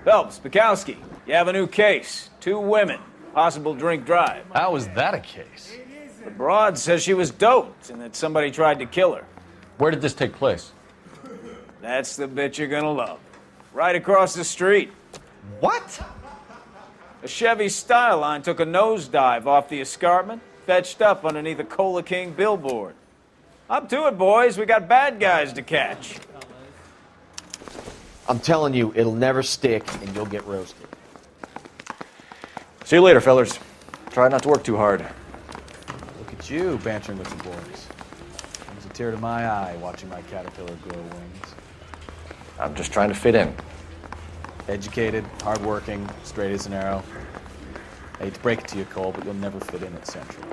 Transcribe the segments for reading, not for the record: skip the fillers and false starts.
Phelps, Bukowski, you have a new case. 2 women, possible drink drive. How is that a case? The broad says she was doped and that somebody tried to kill her. Where did this take place? That's the bit you're gonna love. Right across the street. What? A Chevy Styline took a nosedive off the escarpment, fetched up underneath a Cola King billboard. Up to it, boys. We got bad guys to catch. I'm telling you, it'll never stick, and you'll get roasted. See you later, fellers. Try not to work too hard. Look at you bantering with the boys. Brings a tear to my eye watching my caterpillar grow wings. I'm just trying to fit in. Educated, hardworking, straight as an arrow. I hate to break it to you, Cole, but you'll never fit in at Central.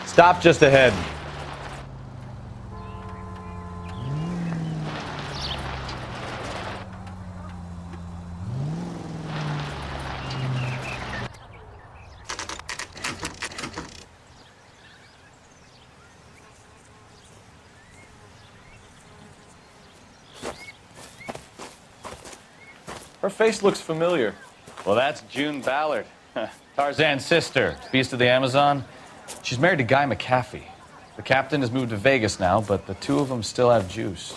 Stop just ahead. Her face looks familiar. Well, that's June Ballard, Tarzan's sister, beast of the Amazon. She's married to Guy McAfee. The captain has moved to Vegas now, but the 2 of them still have juice.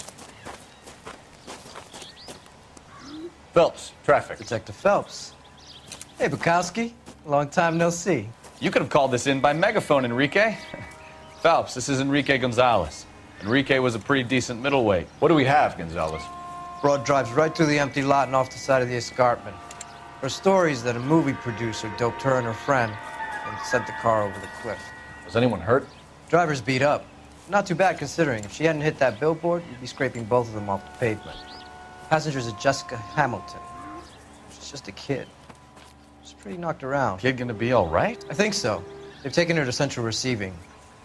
Phelps, traffic. Detective Phelps. Hey, Bukowski. Long time no see. You could have called this in by megaphone, Enrique. Phelps, this is Enrique Gonzalez. Enrique was a pretty decent middleweight. What do we have, Gonzalez? Broad drives right through the empty lot and off the side of the escarpment. Her story is that a movie producer doped her and her friend and sent the car over the cliff. Was anyone hurt? Driver's beat up. Not too bad considering. If she hadn't hit that billboard, you'd be scraping both of them off the pavement. Passenger's a Jessica Hamilton. She's just a kid. She's pretty knocked around. Kid gonna be all right? I think so. They've taken her to Central Receiving.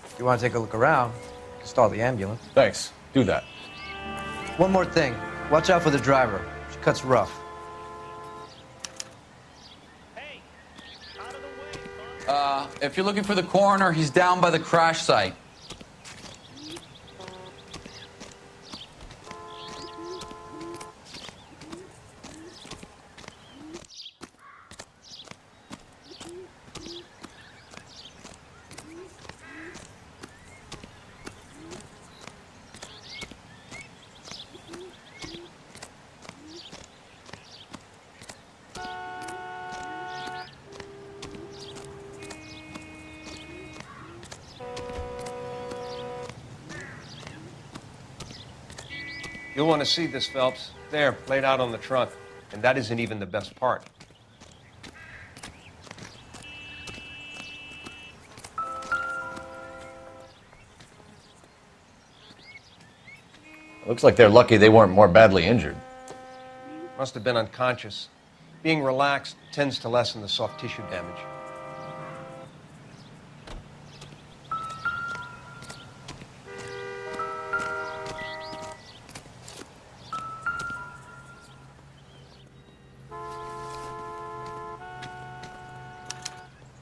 If you want to take a look around, you can stall the ambulance. Thanks. Do that. One more thing. Watch out for the driver. She cuts rough. If you're looking for the coroner, he's down by the crash site. You'll want to see this, Phelps. There, laid out on the trunk. And that isn't even the best part. Looks like they're lucky they weren't more badly injured. Must have been unconscious. Being relaxed tends to lessen the soft tissue damage.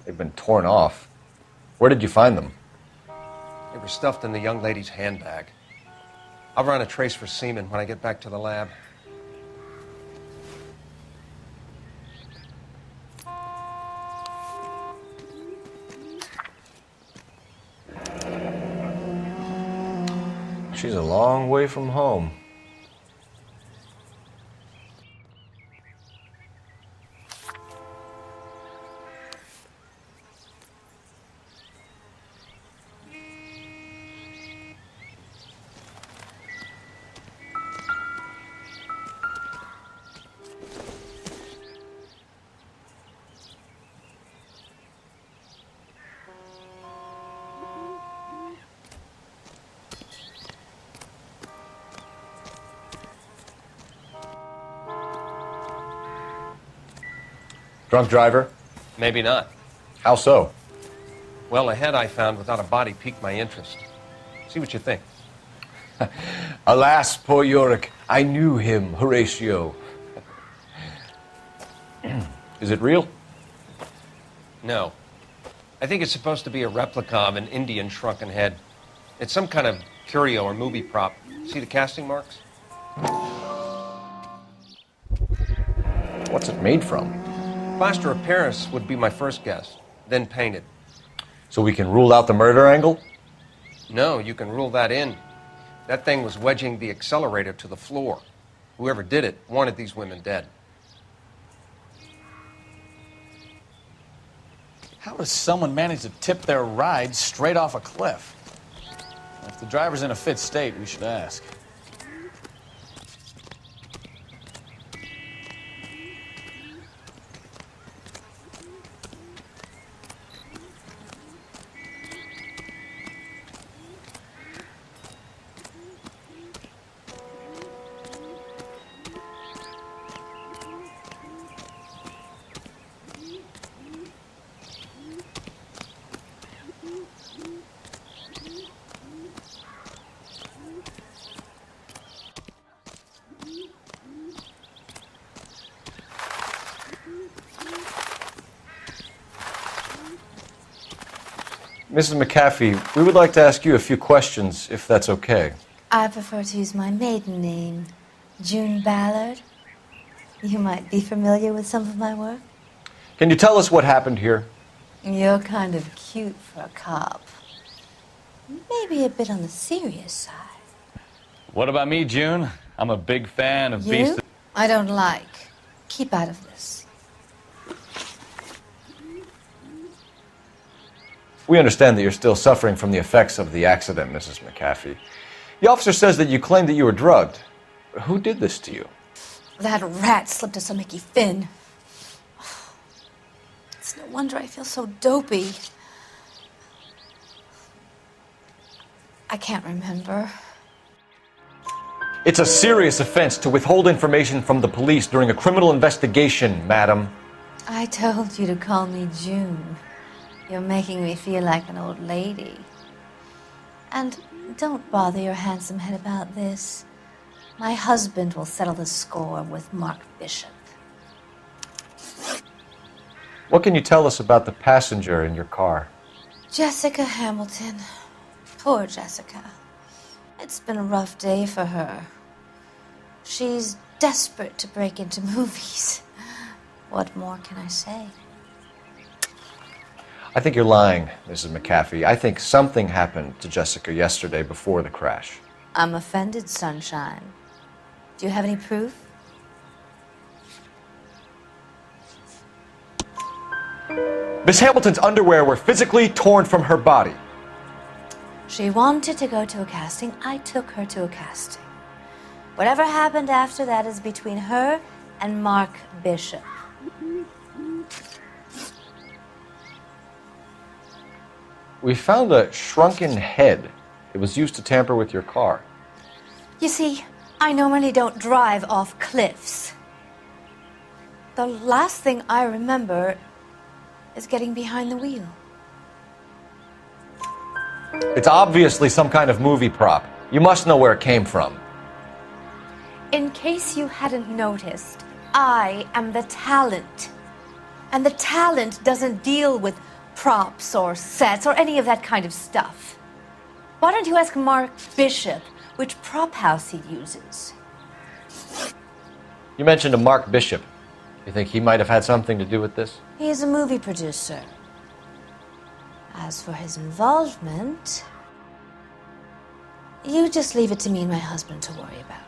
They've been torn off. Where did you find them? They were stuffed in the young lady's handbag. I'll run a trace for semen when I get back to the lab. She's a long way from home. Drunk driver? Maybe not. How so? Well, the head I found without a body piqued my interest. See what you think. Alas, poor Yorick, I knew him, Horatio. Is it real? No. I think it's supposed to be a replica of an Indian shrunken head. It's some kind of curio or movie prop. See the casting marks? What's it made from? Plaster of Paris would be my first guess, then painted. So we can rule out the murder angle? No, you can rule that in. That thing was wedging the accelerator to the floor. Whoever did it wanted these women dead. How does someone manage to tip their ride straight off a cliff? If the driver's in a fit state, we should ask. Mrs. McAfee, we would like to ask you a few questions, if that's okay. I prefer to use my maiden name, June Ballard. You might be familiar with some of my work. Can you tell us what happened here? You're kind of cute for a cop. Maybe a bit on the serious side. What about me, June? I'm a big fan of You? I don't like. Keep out of this. We understand that you're still suffering from the effects of the accident, Mrs. McAfee. The officer says that you claimed that you were drugged. Who did this to you? That rat slipped us a Mickey Finn. It's no wonder I feel so dopey. I can't remember. It's a serious offense to withhold information from the police during a criminal investigation, madam. I told you to call me June. You're making me feel like an old lady. And don't bother your handsome head about this. My husband will settle the score with Mark Bishop. What can you tell us about the passenger in your car? Jessica Hamilton. Poor Jessica. It's been a rough day for her. She's desperate to break into movies. What more can I say? I think you're lying, Mrs. McAfee. I think something happened to Jessica yesterday before the crash. I'm offended, Sunshine. Do you have any proof? Miss Hamilton's underwear were physically torn from her body. She wanted to go to a casting. I took her to a casting. Whatever happened after that is between her and Mark Bishop. We found a shrunken head. It was used to tamper with your car. You see, I normally don't drive off cliffs. The last thing I remember is getting behind the wheel. It's obviously some kind of movie prop. You must know where it came from. In case you hadn't noticed, I am the talent. And the talent doesn't deal with props or sets or any of that kind of stuff. Why don't you ask Mark Bishop which prop house he uses? You mentioned a Mark Bishop. You think he might have had something to do with this? He is a movie producer. As for his involvement, you just leave it to me and my husband to worry about.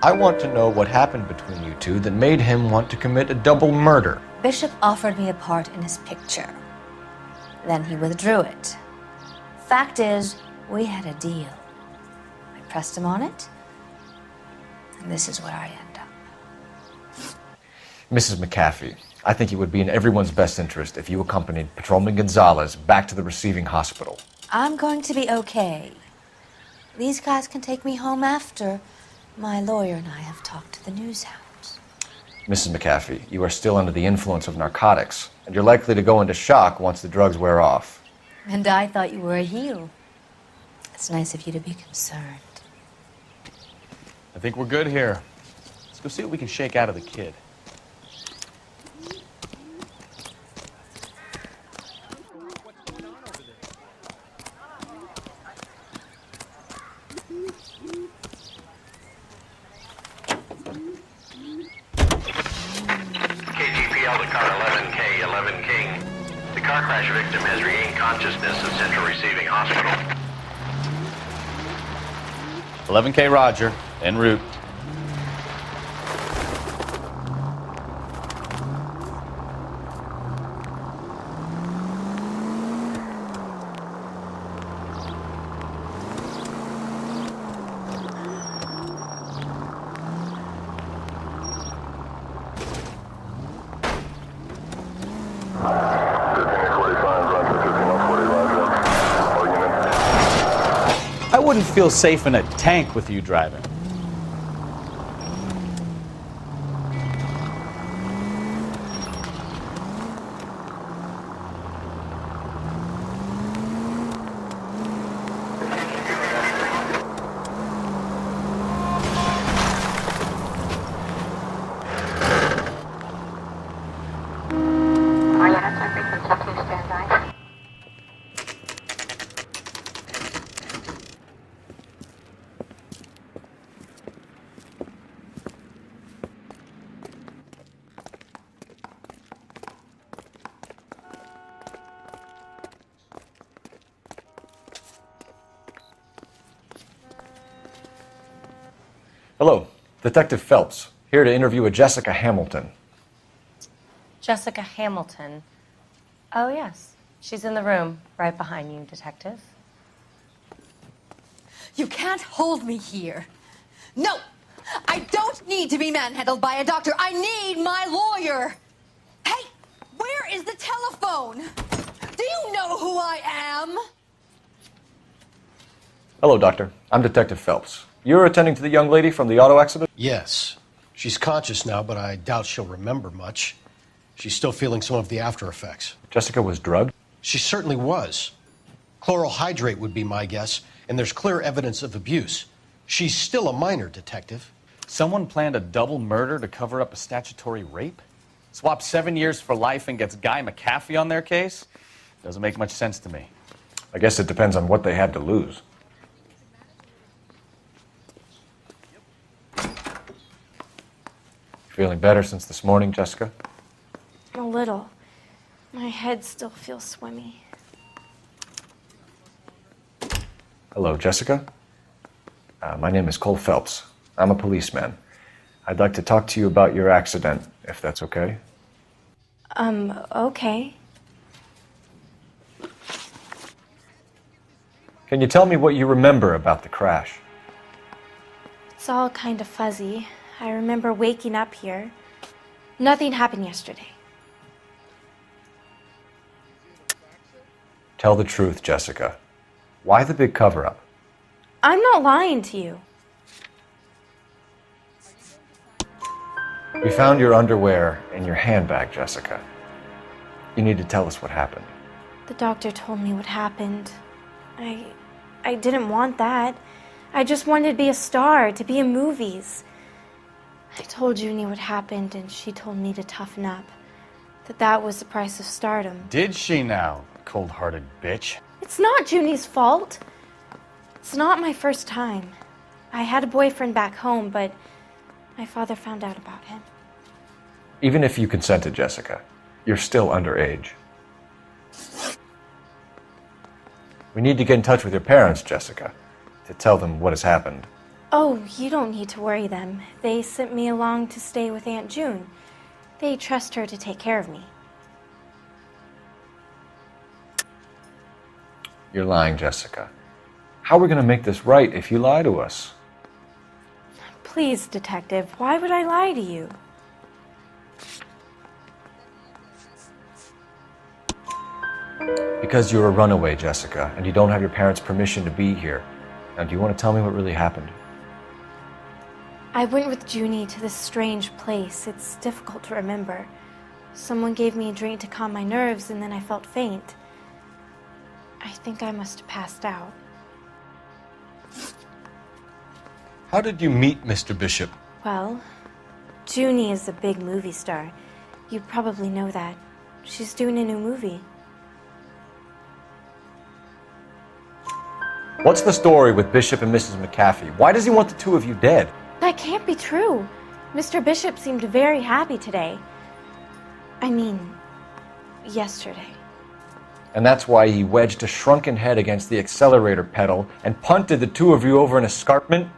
I want to know what happened between you two that made him want to commit a double murder. Bishop offered me a part in his picture. Then he withdrew it. Fact is, we had a deal. I pressed him on it, and this is where I end up. Mrs. McAfee, I think it would be in everyone's best interest if you accompanied Patrolman Gonzalez back to the receiving hospital. I'm going to be okay. These guys can take me home after my lawyer and I have talked to the news hounds. Mrs. McAfee, you are still under the influence of narcotics, and you're likely to go into shock once the drugs wear off. And I thought you were a heel. It's nice of you to be concerned. I think we're good here. Let's go see what we can shake out of the kid. KGPL to car 11K, 11 King. The car crash victim has regained consciousness at Central Receiving Hospital. 11K Roger, en route. I wouldn't feel safe in a tank with you driving. Hello, Detective Phelps, here to interview a Jessica Hamilton. Jessica Hamilton. Oh, yes. She's in the room right behind you, Detective. You can't hold me here. No! I don't need to be manhandled by a doctor. I need my lawyer. Hey, where is the telephone? Do you know who I am? Hello, Doctor. I'm Detective Phelps. You're attending to the young lady from the auto accident? Yes. She's conscious now, but I doubt she'll remember much. She's still feeling some of the after effects. Jessica was drugged? She certainly was. Chloral hydrate would be my guess, and there's clear evidence of abuse. She's still a minor, Detective. Someone planned a double murder to cover up a statutory rape? Swap 7 years for life and gets Guy McAfee on their case? Doesn't make much sense to me. I guess it depends on what they had to lose. Feeling better since this morning, Jessica? A little. My head still feels swimmy. Hello, Jessica. My name is Cole Phelps. I'm a policeman. I'd like to talk to you about your accident, if that's okay. Okay. Can you tell me what you remember about the crash? It's all kind of fuzzy. I remember waking up here. Nothing happened yesterday. Tell the truth, Jessica. Why the big cover-up? I'm not lying to you. We found your underwear in your handbag, Jessica. You need to tell us what happened. The doctor told me what happened. I didn't want that. I just wanted to be a star, to be in movies. I told Junie what happened, and she told me to toughen up. That was the price of stardom. Did she now, cold-hearted bitch? It's not Junie's fault. It's not my first time. I had a boyfriend back home, but my father found out about him. Even if you consented, Jessica, you're still underage. We need to get in touch with your parents, Jessica, to tell them what has happened. Oh, you don't need to worry them. They sent me along to stay with Aunt June. They trust her to take care of me. You're lying, Jessica. How are we going to make this right if you lie to us? Please, Detective, why would I lie to you? Because you're a runaway, Jessica, and you don't have your parents' permission to be here. Now, do you want to tell me what really happened? I went with Junie to this strange place. It's difficult to remember. Someone gave me a drink to calm my nerves, and then I felt faint. I think I must have passed out. How did you meet Mr. Bishop? Well, Junie is a big movie star. You probably know that. She's doing a new movie. What's the story with Bishop and Mrs. McAfee? Why does he want the two of you dead? That can't be true. Mr. Bishop seemed very happy today. I mean, yesterday. And that's why he wedged a shrunken head against the accelerator pedal and punted the two of you over an escarpment?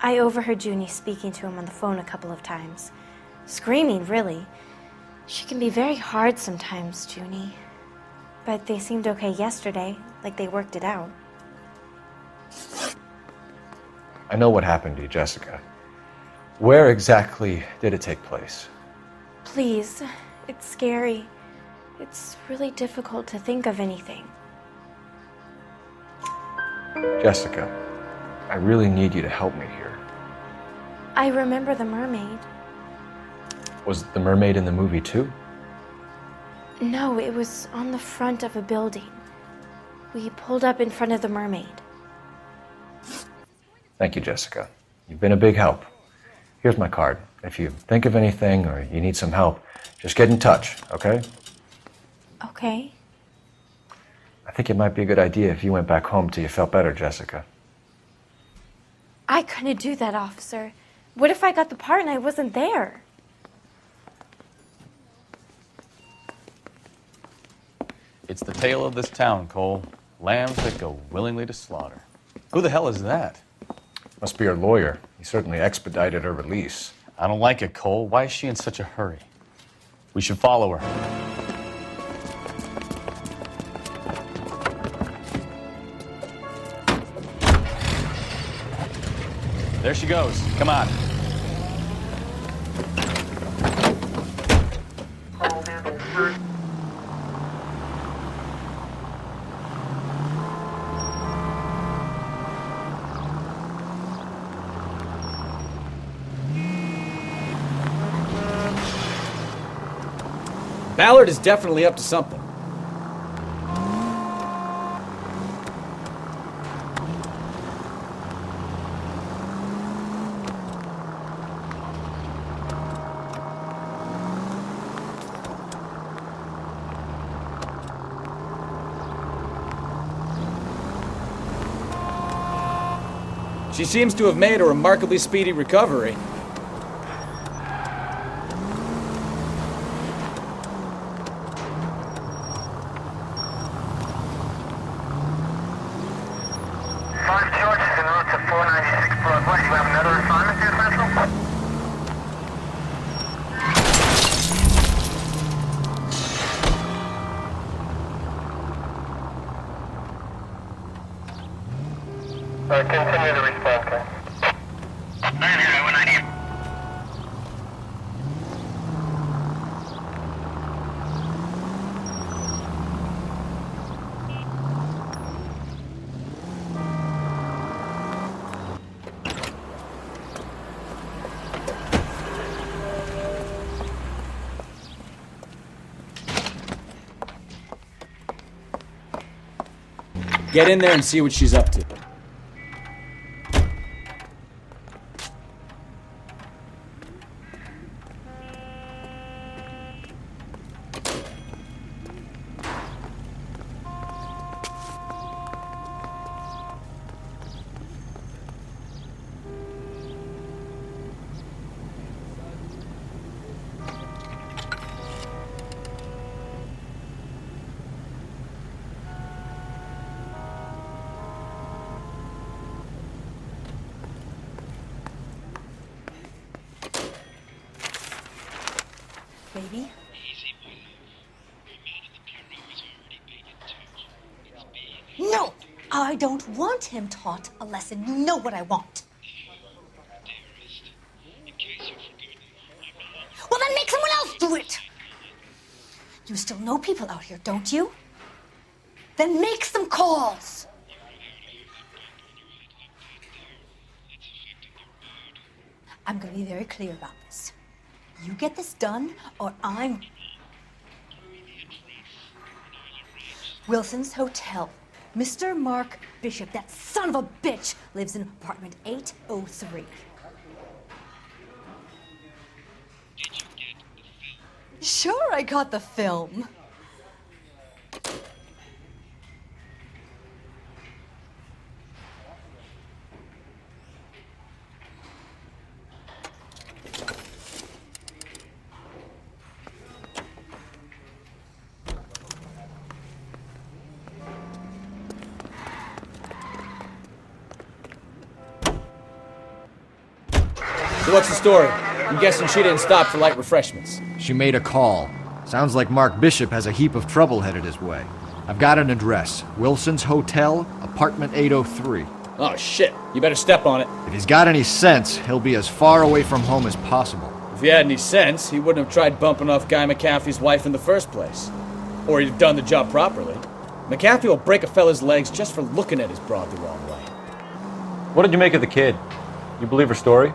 I overheard Junie speaking to him on the phone a couple of times. Screaming, really. She can be very hard sometimes, Junie. But they seemed okay yesterday, like they worked it out. I know what happened to you, Jessica. Where exactly did it take place? Please, it's scary. It's really difficult to think of anything. Jessica, I really need you to help me here. I remember the mermaid. Was the mermaid in the movie too? No, it was on the front of a building. We pulled up in front of the mermaid. Thank you, Jessica. You've been a big help. Here's my card. If you think of anything or you need some help, just get in touch, okay? Okay. I think it might be a good idea if you went back home till you felt better, Jessica. I couldn't do that, officer. What if I got the part and I wasn't there? It's the tale of this town, Cole. Lambs that go willingly to slaughter. Who the hell is that? Must be her lawyer. He certainly expedited her release. I don't like it, Cole. Why is she in such a hurry? We should follow her. There she goes. Come on. Ballard is definitely up to something. She seems to have made a remarkably speedy recovery. Continue to respond, okay? 90190. Get in there and see what she's up to. Baby? No! I don't want him taught a lesson. You know what I want. Well, then make someone else do it! You still know people out here, don't you? Then make some calls! I'm going to be very clear about this. You get this done, or I'm... Wilson's Hotel. Mr. Mark Bishop, that son of a bitch, lives in apartment 803. Sure, I got the film. So what's the story? I'm guessing she didn't stop for light refreshments. She made a call. Sounds like Mark Bishop has a heap of trouble headed his way. I've got an address. Wilson's Hotel, apartment 803. Oh, shit. You better step on it. If he's got any sense, he'll be as far away from home as possible. If he had any sense, he wouldn't have tried bumping off Guy McAfee's wife in the first place. Or he'd have done the job properly. McAfee will break a fella's legs just for looking at his broad the wrong way. What did you make of the kid? You believe her story?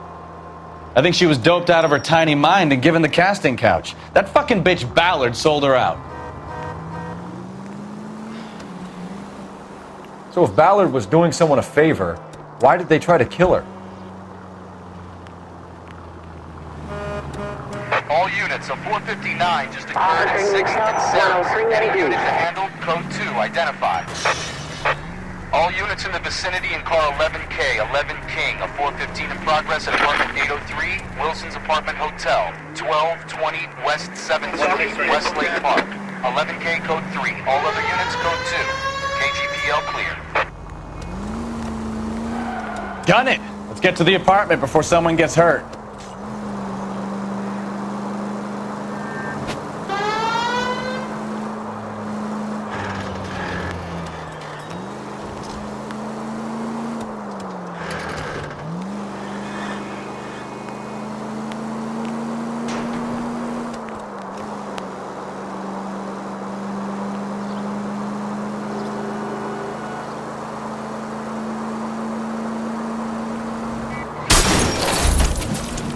I think she was doped out of her tiny mind and given the casting couch. That fucking bitch Ballard sold her out. So if Ballard was doing someone a favor, why did they try to kill her? All units of 459 just occurred at 6th and 7th. Any unit to handle, code 2, identified. All units in the vicinity in car 11K, 11 King, a 415 in progress at apartment 803, Wilson's Apartment Hotel, 1220 West 7th Street, Westlake Park. 11K, code 3. All other units, code 2. KGPL clear. Gun it! Let's get to the apartment before someone gets hurt.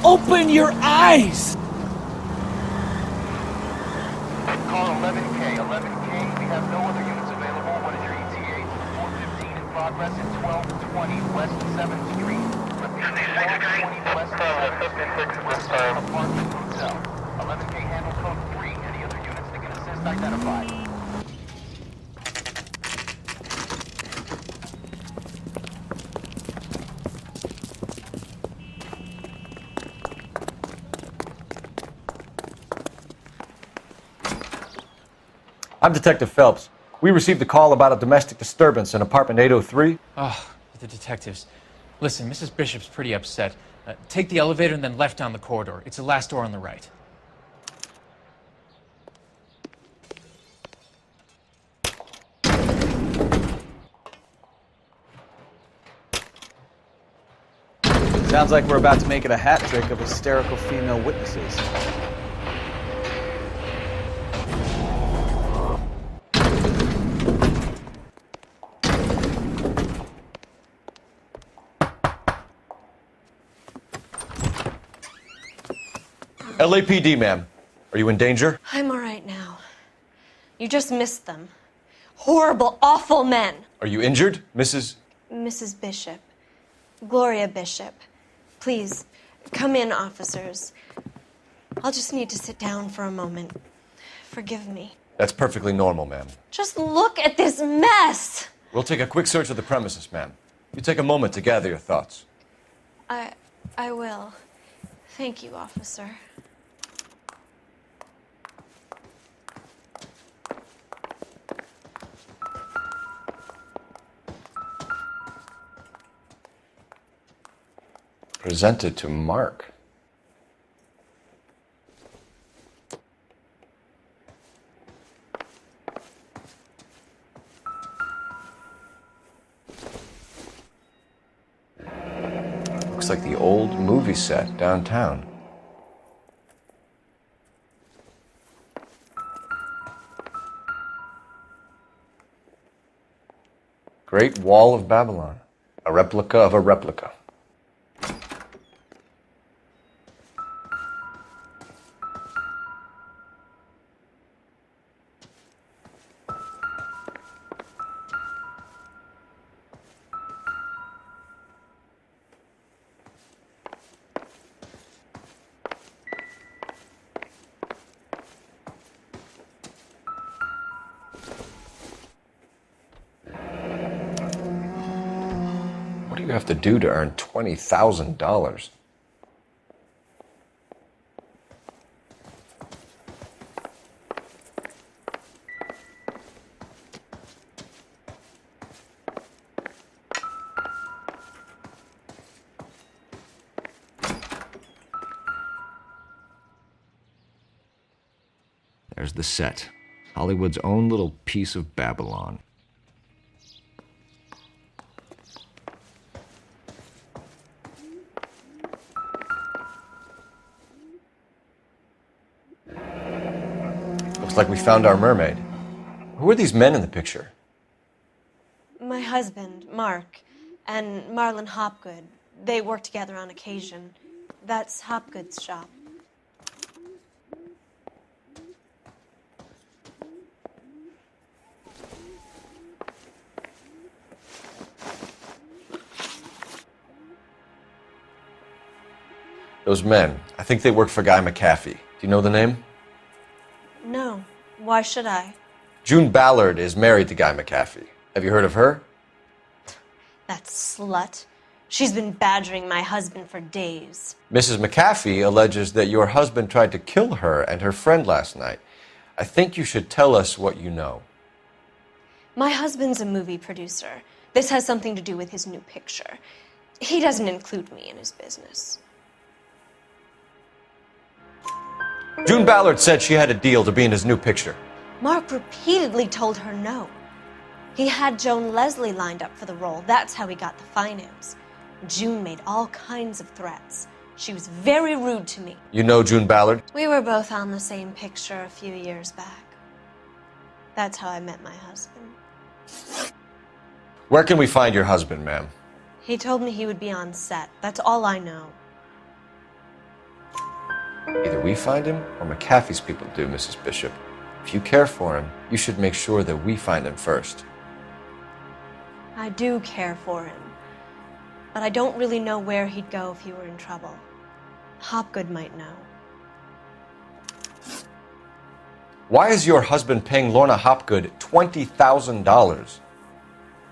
Open your eyes! Car 11K, 11 King, we have no other units available. What is your ETA? 415 in progress at 1220 West 7th Street. 1220 West 7th Street, Westlake Apartment Hotel. 11K handle code 3. Any other units that can assist identified. I'm Detective Phelps. We received a call about a domestic disturbance in apartment 803. Oh, the detectives. Listen, Mrs. Bishop's pretty upset. Take the elevator and then left down the corridor. It's the last door on the right. Sounds like we're about to make it a hat trick of hysterical female witnesses. LAPD, ma'am. Are you in danger? I'm all right now. You just missed them. Horrible, awful men. Are you injured, Mrs.? Mrs. Bishop. Gloria Bishop. Please, come in, officers. I'll just need to sit down for a moment. Forgive me. That's perfectly normal, ma'am. Just look at this mess! We'll take a quick search of the premises, ma'am. You take a moment to gather your thoughts. I will. Thank you, officer. Presented to Mark. Looks like the old movie set downtown. Great Wall of Babylon. A replica of a replica. do you have to do to earn $20,000? There's the set. Hollywood's own little piece of Babylon. Looks like we found our mermaid. Who are these men in the picture? My husband, Mark, and Marlon Hopgood. They work together on occasion. That's Hopgood's shop. Those men, I think they work for Guy McAfee. Do you know the name? No. Why should I? June Ballard is married to Guy McAfee. Have you heard of her? That slut. She's been badgering my husband for days. Mrs. McAfee alleges that your husband tried to kill her and her friend last night. I think you should tell us what you know. My husband's a movie producer. This has something to do with his new picture. He doesn't include me in his business. June Ballard said she had a deal to be in his new picture. Mark repeatedly told her no. He had Joan Leslie lined up for the role. That's how he got the finance. June made all kinds of threats. She was very rude to me. You know June Ballard? We were both on the same picture a few years back. That's how I met my husband. Where can we find your husband, ma'am? He told me he would be on set. That's all I know. Either we find him or McAfee's people do, Mrs. Bishop. If you care for him, you should make sure that we find him first. I do care for him, but I don't really know where he'd go if he were in trouble. Hopgood might know. Why is your husband paying Lorna Hopgood $20,000?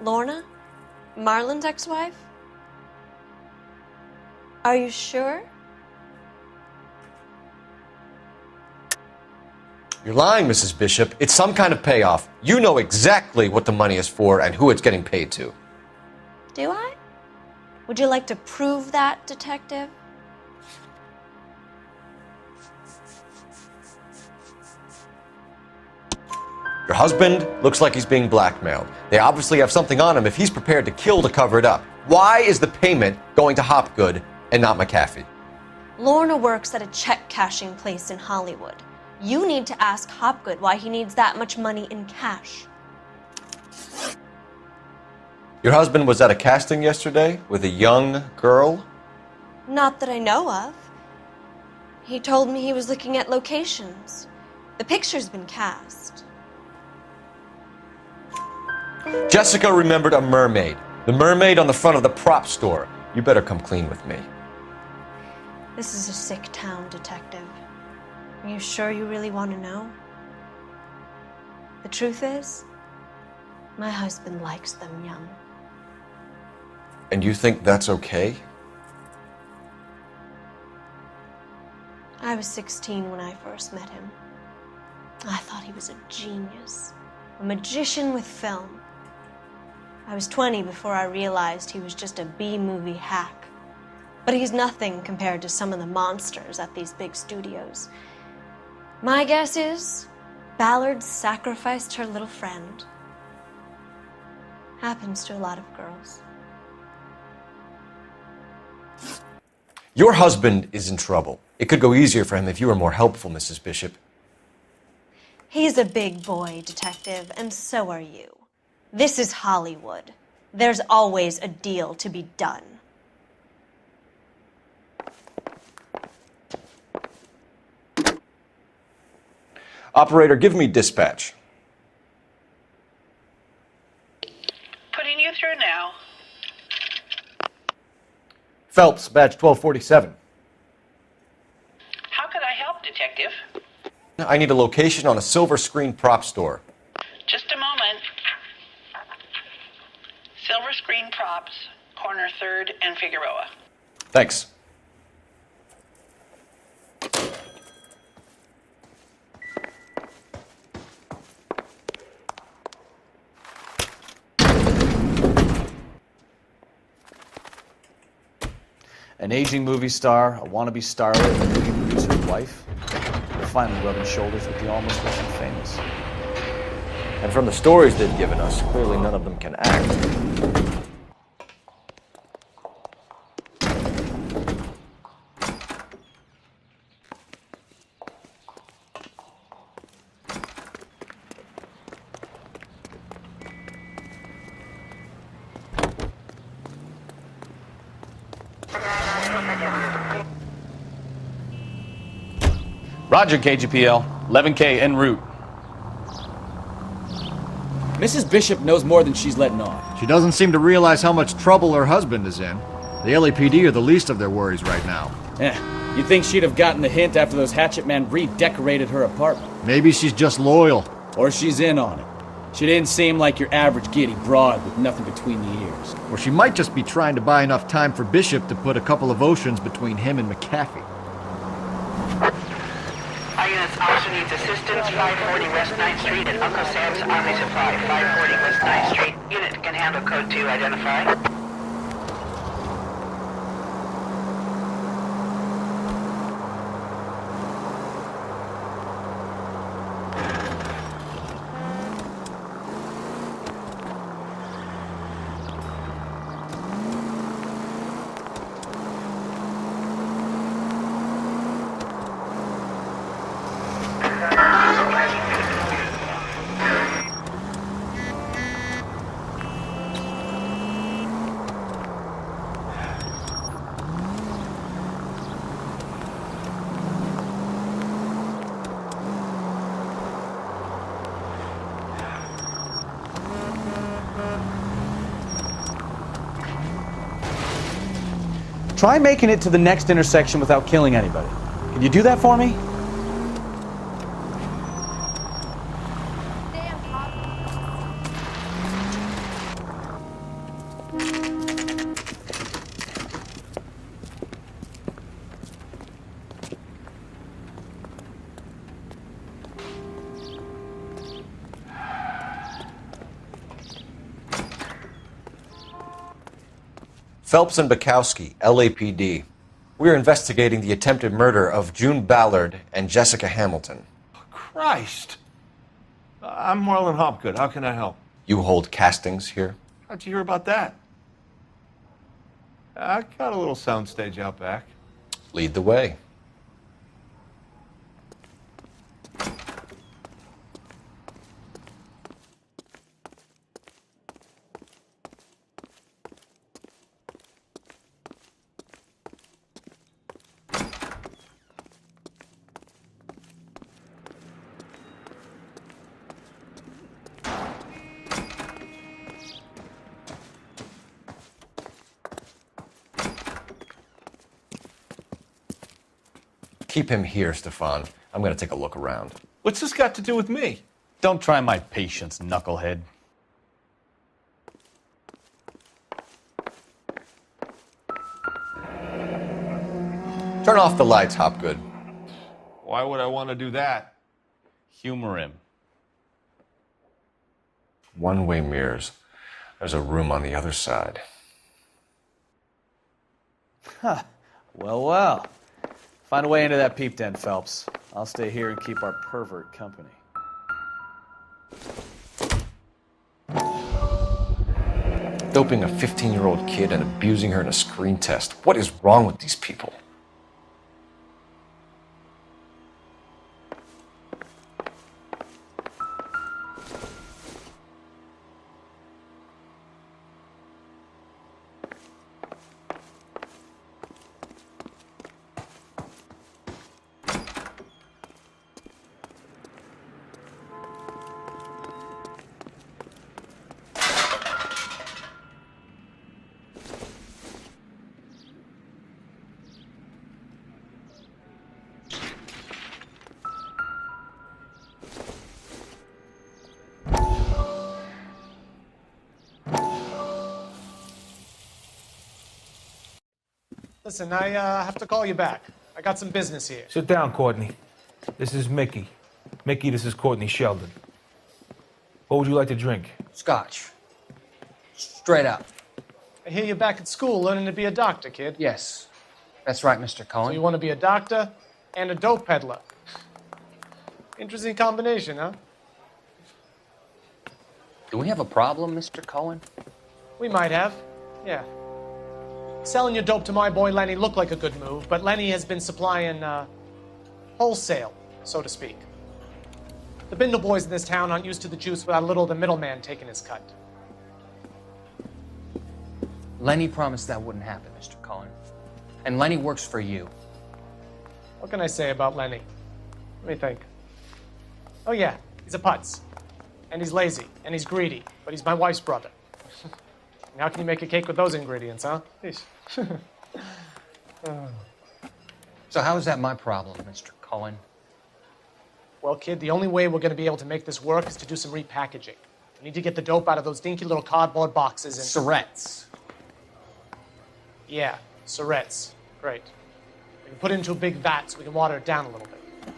Lorna? Marlon's ex-wife? Are you sure? You're lying, Mrs. Bishop. It's some kind of payoff. You know exactly what the money is for and who it's getting paid to. Do I? Would you like to prove that, detective? Your husband looks like he's being blackmailed. They obviously have something on him if he's prepared to kill to cover it up. Why is the payment going to Hopgood and not McAfee? Lorna works at a check-cashing place in Hollywood. You need to ask Hopgood why he needs that much money in cash. Your husband was at a casting yesterday with a young girl? Not that I know of. He told me he was looking at locations. The picture's been cast. Jessica remembered a mermaid. The mermaid on the front of the prop store. You better come clean with me. This is a sick town, detective. Are you sure you really want to know? The truth is, my husband likes them young. And you think that's okay? I was 16 when I first met him. I thought he was a genius, a magician with film. I was 20 before I realized he was just a B-movie hack. But he's nothing compared to some of the monsters at these big studios. My guess is Ballard sacrificed her little friend. Happens to a lot of girls. Your husband is in trouble. It could go easier for him if you were more helpful, Mrs. Bishop. He's a big boy, detective, and so are you. This is Hollywood. There's always a deal to be done. Operator, give me dispatch. Putting you through now. Phelps, badge 1247. How could I help, Detective? I need a location on a silver screen prop store. Just a moment. Silver Screen Props. corner 3rd and Figueroa. Thanks. An aging movie star, a wannabe starlet, a movie producer's wife. They're finally rubbing shoulders with the almost rich and famous. And from the stories they've given us, clearly none of them can act. Roger, KGPL. 11K en route. Mrs. Bishop knows more than she's letting on. She doesn't seem to realize how much trouble her husband is in. The LAPD are the least of their worries right now. You'd think she'd have gotten the hint after those hatchet men redecorated her apartment. Maybe she's just loyal. Or she's in on it. She didn't seem like your average giddy broad with nothing between the ears. Or she might just be trying to buy enough time for Bishop to put a couple of oceans between him and McAfee. Our units also needs assistance. 540 West 9th Street at Uncle Sam's Army Supply. 540 West 9th Street. Unit can handle code 2. Identify. Try making it to the next intersection without killing anybody. Can you do that for me? Phelps and Bukowski, LAPD. We're investigating the attempted murder of June Ballard and Jessica Hamilton. Christ! I'm Marlon Hopgood. How can I help? You hold castings here? How'd you hear about that? I got a little soundstage out back. Lead the way. Keep him here, Stefan. I'm going to take a look around. What's this got to do with me? Don't try my patience, knucklehead. Turn off the lights, Hopgood. Why would I want to do that? Humor him. One-way mirrors. There's a room on the other side. Huh. Well. Find a way into that peep den, Phelps. I'll stay here and keep our pervert company. Doping a 15-year-old kid and abusing her in a screen test. What is wrong with these people? Listen, I have to call you back. I got some business here. Sit down, Courtney. This is Mickey. Mickey, this is Courtney Sheldon. What would you like to drink? Scotch. Straight up. I hear you're back at school learning to be a doctor, kid. Yes. That's right, Mr. Cohen. So you want to be a doctor and a dope peddler. Interesting combination, huh? Do we have a problem, Mr. Cohen? We might have, yeah. Selling your dope to my boy Lenny looked like a good move, but Lenny has been supplying, wholesale, so to speak. The Bindle boys in this town aren't used to the juice without a little of the middleman taking his cut. Lenny promised that wouldn't happen, Mr. Cohen. And Lenny works for you. What can I say about Lenny? Let me think. Oh yeah, he's a putz. And he's lazy, and he's greedy, but he's my wife's brother. And how can you make a cake with those ingredients, huh? So how is that my problem, Mr. Cohen? Well, kid, the only way we're going to be able to make this work is to do some repackaging. We need to get the dope out of those dinky little cardboard boxes and... Surrettes. Yeah, Surrettes. Great. We can put it into a big vat so we can water it down a little bit.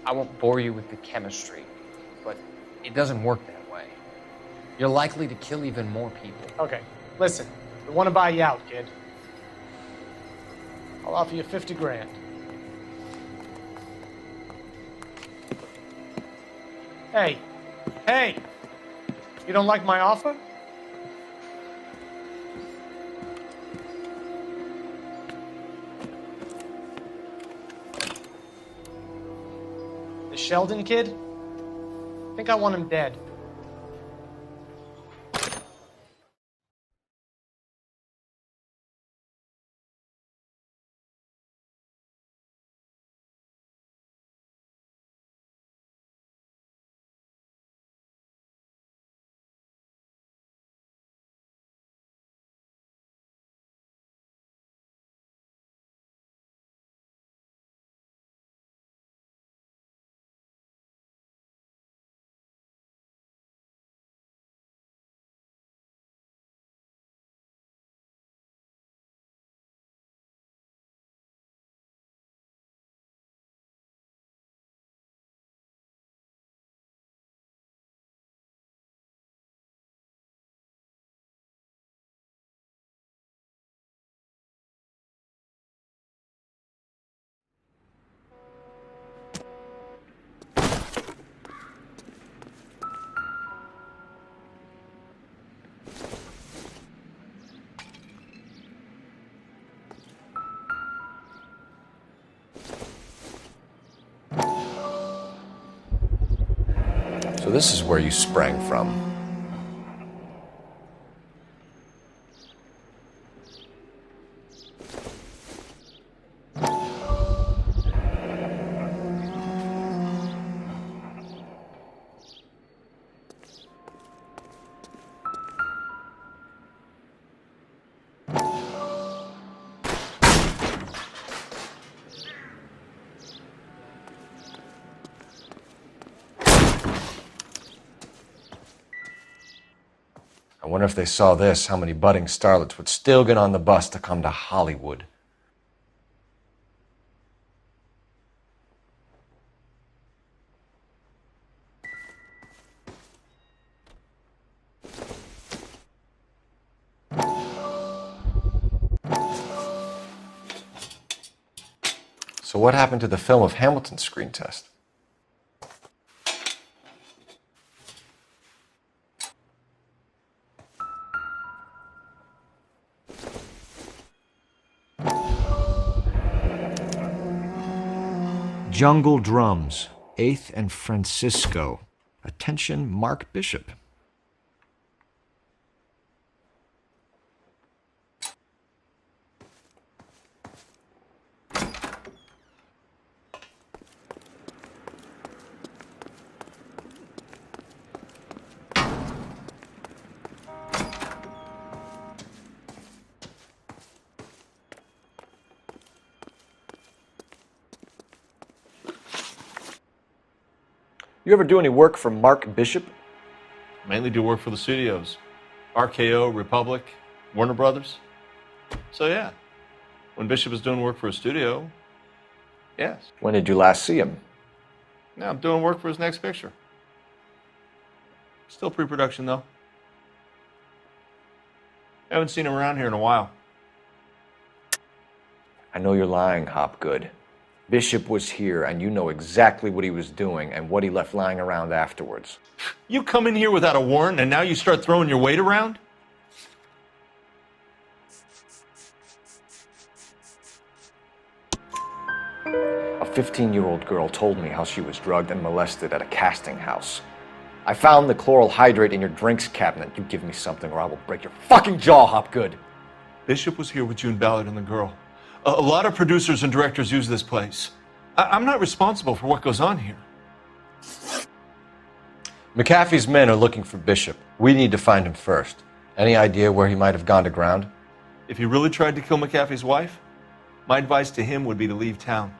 I won't bore you with the chemistry, but it doesn't work that way. You're likely to kill even more people. Okay, listen. We want to buy you out, kid. I'll offer you 50 grand. Hey, hey! You don't like my offer? The Sheldon kid? I think I want him dead. So this is where you sprang from. I wonder if they saw this, how many budding starlets would still get on the bus to come to Hollywood. So what happened to the film of Hamilton's screen test? Jungle Drums, 8th and Francisco. Attention, Mark Bishop. You ever do any work for Mark Bishop? Mainly do work for the studios. RKO, Republic, Warner Brothers. So yeah, when Bishop was doing work for a studio, yes. When did you last see him? Now I'm doing work for his next picture. Still pre-production though. Haven't seen him around here in a while. I know you're lying, Hopgood. Bishop was here, and you know exactly what he was doing and what he left lying around afterwards. You come in here without a warrant, and now you start throwing your weight around? A 15-year-old girl told me how she was drugged and molested at a casting house. I found the chloral hydrate in your drinks cabinet. You give me something or I will break your fucking jaw, Hopgood. Bishop was here with June Ballard and the girl. A lot of producers and directors use this place. I'm not responsible for what goes on here. McAfee's men are looking for Bishop. We need to find him first. Any idea where he might have gone to ground? If he really tried to kill McAfee's wife, my advice to him would be to leave town.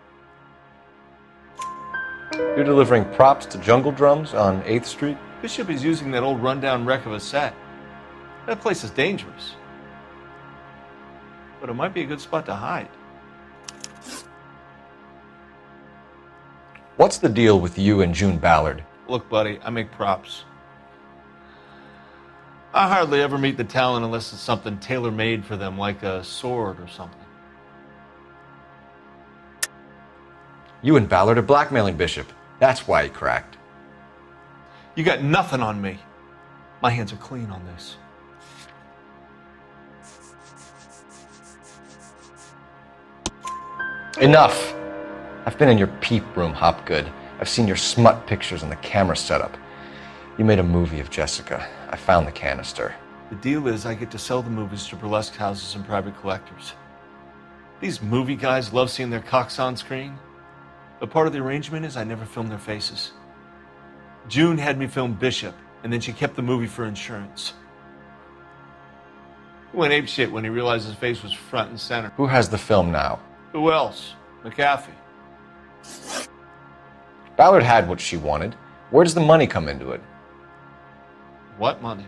You're delivering props to Jungle Drums on 8th Street? Bishop is using that old rundown wreck of a set. That place is dangerous. But it might be a good spot to hide. What's the deal with you and June Ballard? Look, buddy, I make props. I hardly ever meet the talent unless it's something tailor-made for them, like a sword or something. You and Ballard are blackmailing Bishop. That's why he cracked. You got nothing on me. My hands are clean on this. Enough! I've been in your peep room, Hopgood. I've seen your smut pictures and the camera setup. You made a movie of Jessica. I found the canister. The deal is I get to sell the movies to burlesque houses and private collectors. These movie guys love seeing their cocks on screen. But part of the arrangement is I never film their faces. June had me film Bishop, and then she kept the movie for insurance. He went apeshit when he realized his face was front and center. Who has the film now? Who else? McAfee. Ballard had what she wanted. Where does the money come into it? What money?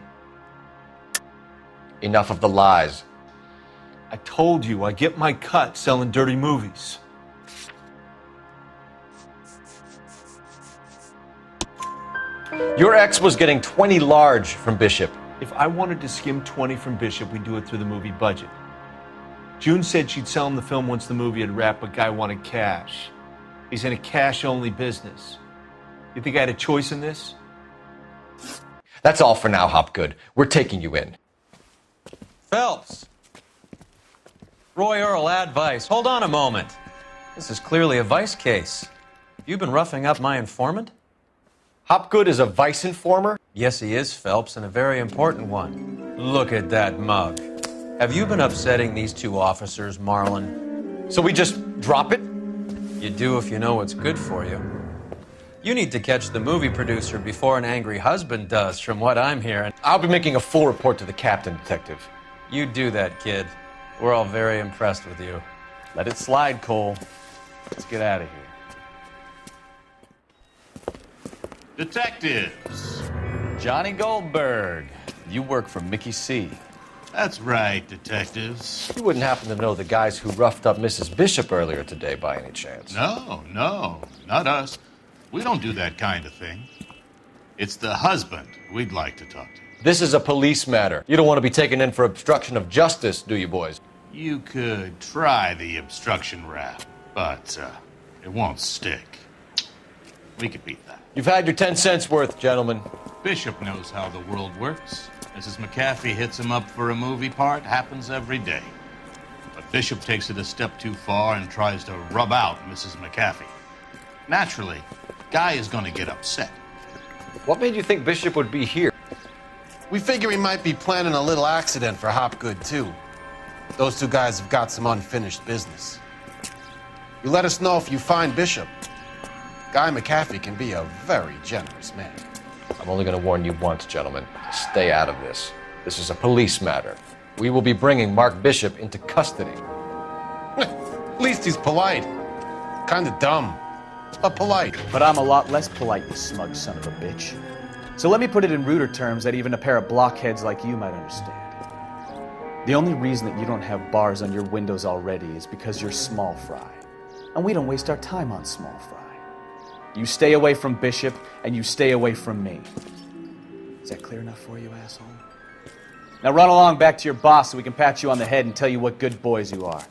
Enough of the lies. I told you I get my cut selling dirty movies. Your ex was getting 20 large from Bishop. If I wanted to skim 20 from Bishop, we'd do it through the movie budget. June said she'd sell him the film once the movie had wrapped, but Guy wanted cash. He's in a cash-only business. You think I had a choice in this? That's all for now, Hopgood. We're taking you in. Phelps! Roy Earl, advice. Hold on a moment. This is clearly a vice case. You've been roughing up my informant? Hopgood is a vice informer? Yes, he is, Phelps, and a very important one. Look at that mug. Have you been upsetting these two officers, Marlon? So we just drop it? You do if you know what's good for you. You need to catch the movie producer before an angry husband does, from what I'm hearing. I'll be making a full report to the captain, Detective. You do that, kid. We're all very impressed with you. Let it slide, Cole. Let's get out of here. Detectives. Johnny Goldberg. You work for Mickey C. That's right, detectives. You wouldn't happen to know the guys who roughed up Mrs. Bishop earlier today by any chance? No, not us. We don't do that kind of thing. It's the husband we'd like to talk to. This is a police matter. You don't want to be taken in for obstruction of justice, do you, boys? You could try the obstruction rap, but it won't stick. We could beat that. You've had your 10 cents worth, gentlemen. Bishop knows how the world works. Mrs. McAfee hits him up for a movie part, happens every day. But Bishop takes it a step too far and tries to rub out Mrs. McAfee. Naturally, Guy is going to get upset. What made you think Bishop would be here? We figure he might be planning a little accident for Hopgood, too. Those two guys have got some unfinished business. You let us know if you find Bishop. Guy McAfee can be a very generous man. I'm only going to warn you once, gentlemen. Stay out of this. This is a police matter. We will be bringing Mark Bishop into custody. At least he's polite. Kind of dumb, but polite. But I'm a lot less polite, you smug son of a bitch. So let me put it in ruder terms that even a pair of blockheads like you might understand. The only reason that you don't have bars on your windows already is because you're small fry. And we don't waste our time on small fry. You stay away from Bishop, and you stay away from me. Is that clear enough for you, asshole? Now run along back to your boss so we can pat you on the head and tell you what good boys you are.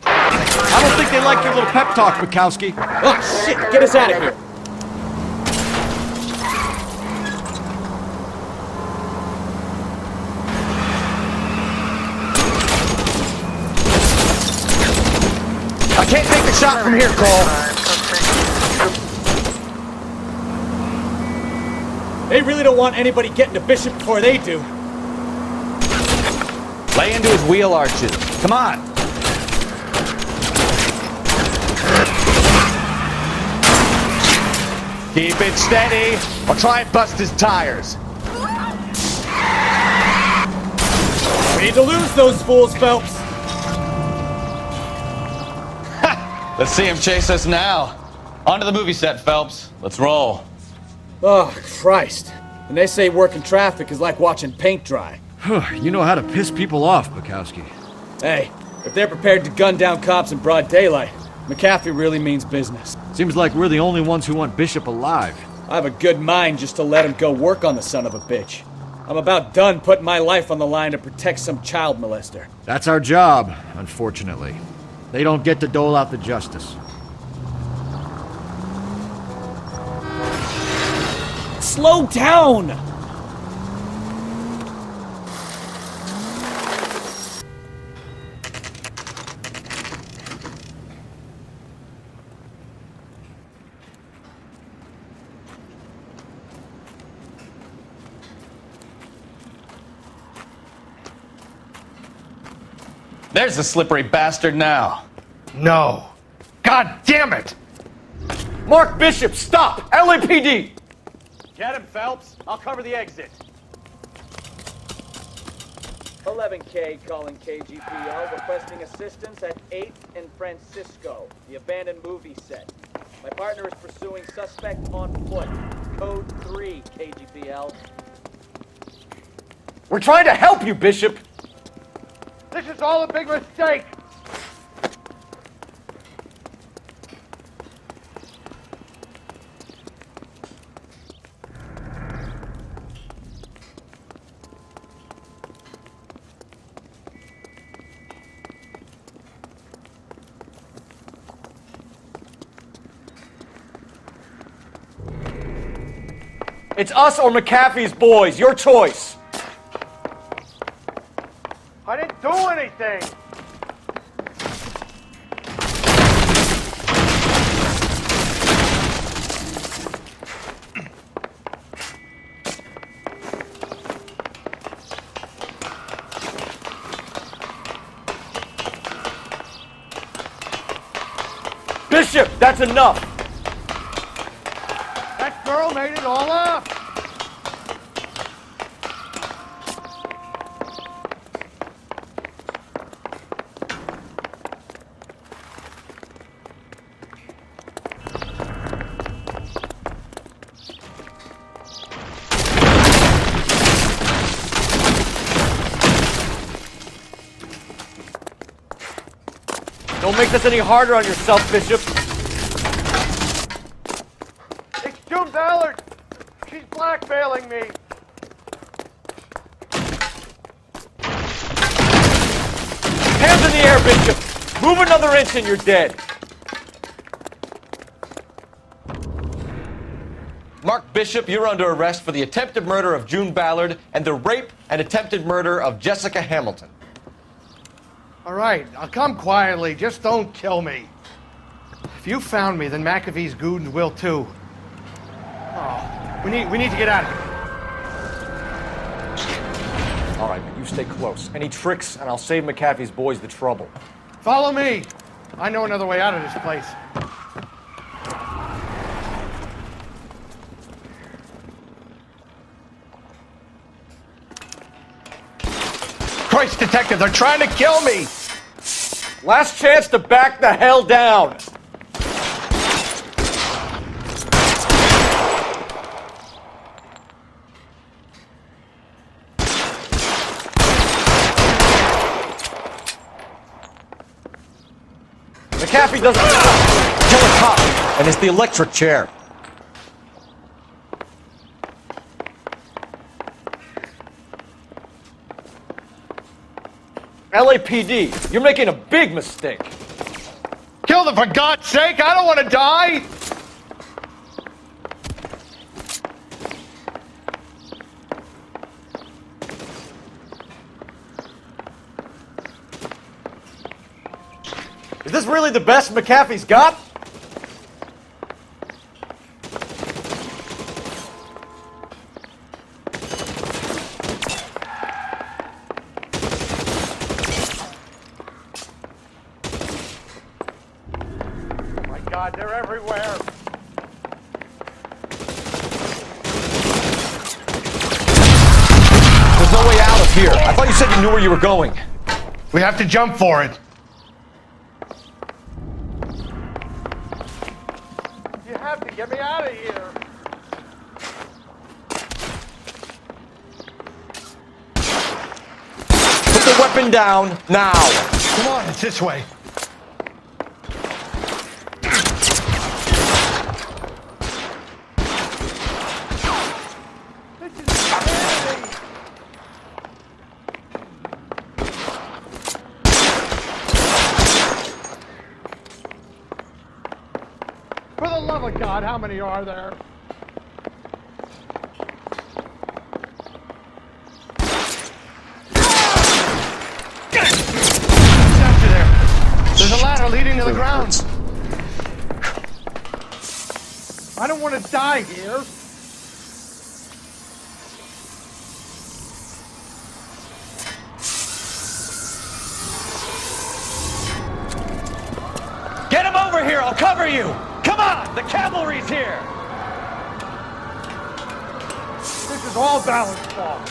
I don't think they like your little pep talk, Bukowski. Oh, shit! Get us out of here! I can't take the shot from here, Cole. They really don't want anybody getting to Bishop before they do. Lay into his wheel arches. Come on. Keep it steady, or try and bust his tires. We need to lose those fools, Phelps. Let's see him chase us now. On to the movie set, Phelps. Let's roll. Oh, Christ. And they say working traffic is like watching paint dry. You know how to piss people off, Bukowski. Hey, if they're prepared to gun down cops in broad daylight, McAfee really means business. Seems like we're the only ones who want Bishop alive. I have a good mind just to let him go work on the son of a bitch. I'm about done putting my life on the line to protect some child molester. That's our job, unfortunately. They don't get to dole out the justice. Slow down! There's the slippery bastard now. No. God damn it! Mark Bishop, stop! LAPD! Get him, Phelps. I'll cover the exit. 11K calling KGPO, requesting assistance at 8th and Francisco, the abandoned movie set. My partner is pursuing suspect on foot. Code 3, KGPL. We're trying to help you, Bishop! This is all a big mistake! It's us or McAfee's boys. Your choice. I didn't do anything! Bishop, that's enough! That girl made it all up! Don't make this any harder on yourself, Bishop. It's June Ballard! She's blackmailing me! Hands in the air, Bishop! Move another inch and you're dead. Mark Bishop, you're under arrest for the attempted murder of June Ballard and the rape and attempted murder of Jessica Hamilton. All right, I'll come quietly. Just don't kill me. If you found me, then McAfee's goons will too. Oh, we need to get out of here. All right, but you stay close. Any tricks, and I'll save McAfee's boys the trouble. Follow me. I know another way out of this place. Christ, detective, they're trying to kill me! Last chance to back the hell down! McAfee doesn't kill a cop, and it's the electric chair. LAPD, you're making a big mistake. Kill them for God's sake! I don't want to die! Is this really the best McAfee's got? Oh my God, they're everywhere! There's no way out of here. I thought you said you knew where you were going. We have to jump for it. You have to get me out of here! Put the weapon down now. Come on, it's this way. For the love of God, how many are there? After there. There's a ladder leading to the grounds. I don't want to die here. Get him over here! I'll cover you! Come on! The cavalry's here! This is all Ballard's fault.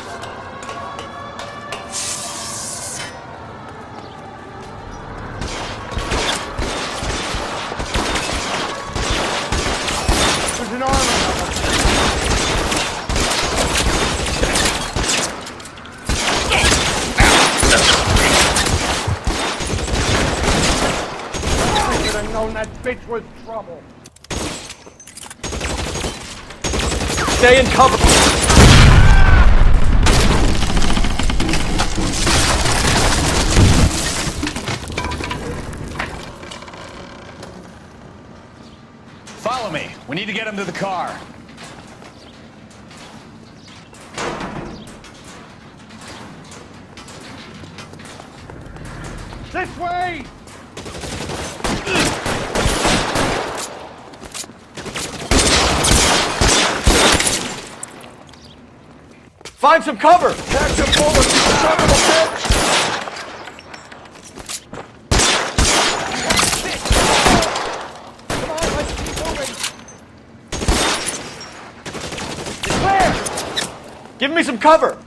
There's an army. I should have known that bitch was trouble. Stay in cover. Follow me. We need to get him to the car. This way! Find some cover. Catch a bullet, you son of a bitch! Come on, let's keep moving. Clear. Give me some cover.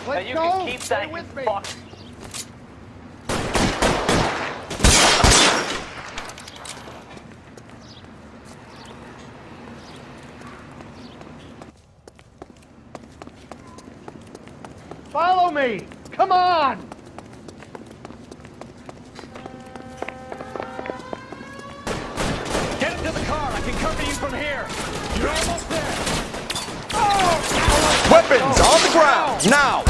Let's go. Keep that with me. Follow me! Come on! Get him to the car. I can cover you from here. You're almost there. Weapons on the ground now.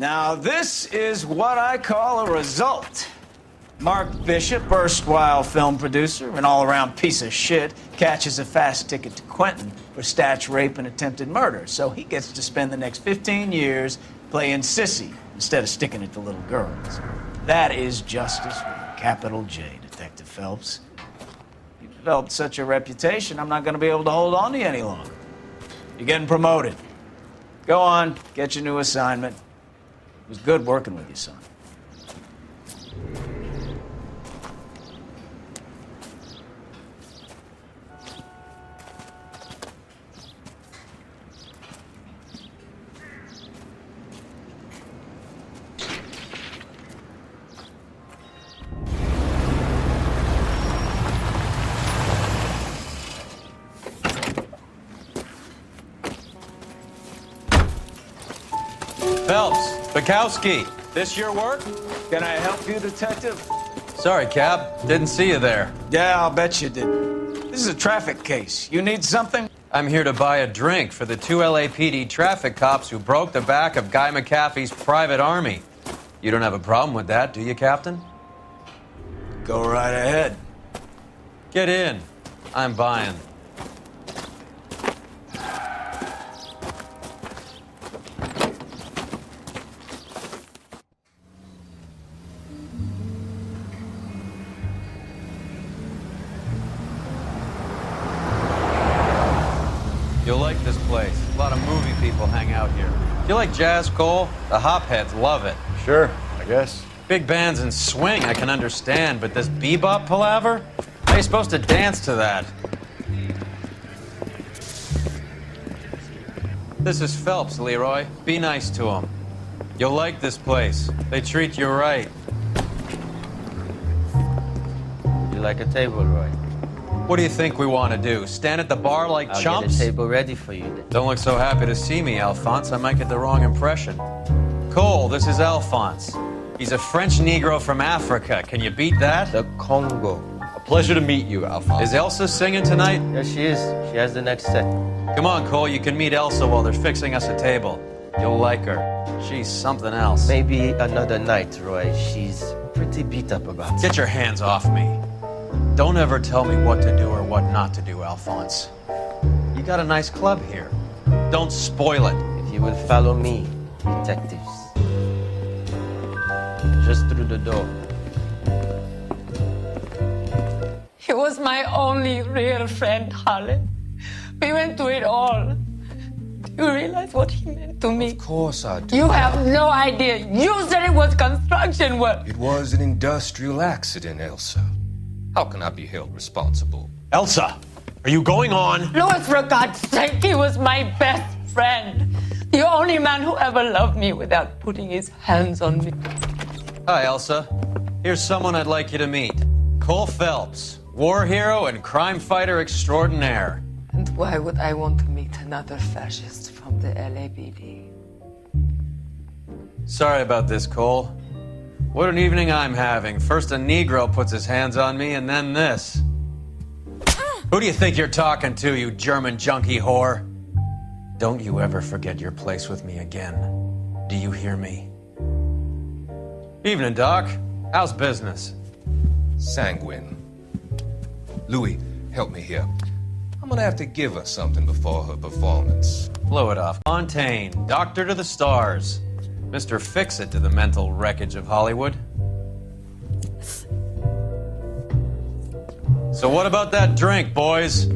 Now, this is what I call a result. Mark Bishop, erstwhile film producer, an all-around piece of shit, catches a fast ticket to Quentin for statch rape and attempted murder, so he gets to spend the next 15 years playing sissy instead of sticking it to little girls. That is justice with a capital J, Detective Phelps. You've developed such a reputation, I'm not going to be able to hold on to you any longer. You're getting promoted. Go on, get your new assignment. It was good working with you, son. Phelps, Bukowski, this your work? Can I help you, detective? Sorry, Cap. Didn't see you there. Yeah, I'll bet you did. This is a traffic case. You need something? I'm here to buy a drink for the 2 LAPD traffic cops who broke the back of Guy McAfee's private army. You don't have a problem with that, do you, Captain? Go right ahead. Get in. I'm buying. You'll like this place. A lot of movie people hang out here. You like jazz, Cole? The hopheads love it. Sure, I guess. Big bands and swing, I can understand, but this bebop palaver? How are you supposed to dance to that? This is Phelps, Leroy. Be nice to him. You'll like this place. They treat you right. You like a table, Roy? What do you think we want to do? Stand at the bar like I'll chumps? get a table ready for you then. Don't look so happy to see me, Alphonse. I might get the wrong impression. Cole, this is Alphonse. He's a French Negro from Africa. Can you beat that? The Congo. A pleasure to meet you, Alphonse. Is Elsa singing tonight? Yes, she is. She has the next set. Come on, Cole. You can meet Elsa while they're fixing us a table. You'll like her. She's something else. Maybe another night, Roy. She's pretty beat up about it. Get your hands off me. Don't ever tell me what to do or what not to do, Alphonse. You got a nice club here. Don't spoil it. If you will follow me, detectives. Just through the door. He was my only real friend, Harlan. We went through it all. Do you realize what he meant to me? Of course I do. You have no idea. You said it was construction work. It was an industrial accident, Elsa. How can I be held responsible? Elsa, are you going on? Louis, for God's sake, he was my best friend. The only man who ever loved me without putting his hands on me. Hi, Elsa. Here's someone I'd like you to meet. Cole Phelps, war hero and crime fighter extraordinaire. And why would I want to meet another fascist from the LAPD? Sorry about this, Cole. What an evening I'm having. First a Negro puts his hands on me, and then this. Who do you think you're talking to, you German junkie whore? Don't you ever forget your place with me again. Do you hear me? Evening, Doc. How's business? Sanguine. Louis, help me here. I'm gonna have to give her something before her performance. Blow it off. Fontaine, doctor to the stars. Mr. Fix-It to the mental wreckage of Hollywood. So what about that drink, boys?